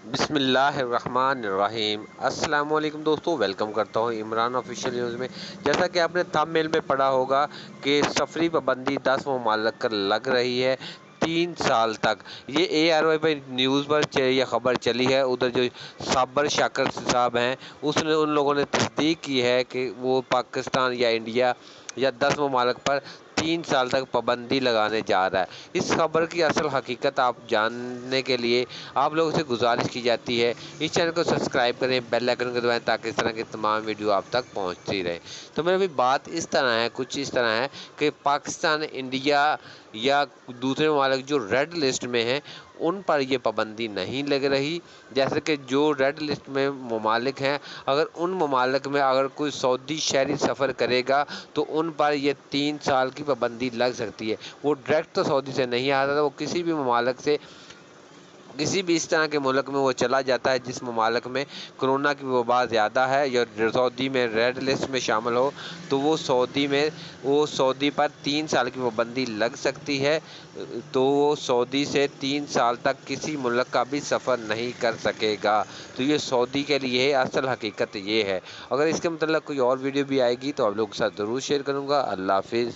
बिस्मिल्लाहिर्रहमानिर्रहीम। अस्सलाम वालेकुम दोस्तों, वेलकम करता हूँ इमरान ऑफिशियल न्यूज़ में। जैसा कि आपने थंबनेल में पढ़ा होगा कि सफरी पाबंदी 10 ममालिक पर लग रही है 3 साल तक। ये ARY पर न्यूज़ पर यह खबर चली है। उधर जो साबर शाकर साहब हैं उसने उन लोगों ने तस्दीक की है कि वो पाकिस्तान या इंडिया या 10 ममालिक पर 3 साल तक पाबंदी लगाने जा रहा है। इस खबर की असल हकीकत आप जानने के लिए आप लोगों से गुजारिश की जाती है इस चैनल को सब्सक्राइब करें, बेल आइकन को दबाएं ताकि इस तरह की तमाम वीडियो आप तक पहुंचती रहे। तो मेरी अभी बात इस तरह है, कुछ इस तरह है कि पाकिस्तान, इंडिया या दूसरे ममालिक जो रेड लिस्ट में हैं उन पर ये पाबंदी नहीं लग रही। जैसे कि जो रेड लिस्ट में ममालिक हैं, अगर उन ममालिक में अगर कोई सऊदी शहरी सफ़र करेगा तो उन पर यह 3 साल की पाबंदी लग सकती है। वो डायरेक्ट तो सऊदी से नहीं आता था, वो किसी भी ममालिक से, किसी भी इस तरह के मुल्क में वो चला जाता है जिस ममालिक में कोरोना की वबा ज़्यादा है या सऊदी में रेड लिस्ट में शामिल हो, तो वो सऊदी पर 3 साल की पाबंदी लग सकती है। तो वो सऊदी से 3 साल तक किसी मुल्क का भी सफ़र नहीं कर सकेगा। तो ये सऊदी के लिए असल हकीकत ये है। अगर इसके मतलब कोई और वीडियो भी आएगी तो आप लोगों के साथ ज़रूर शेयर करूँगा। अल्लाह हाफिज़।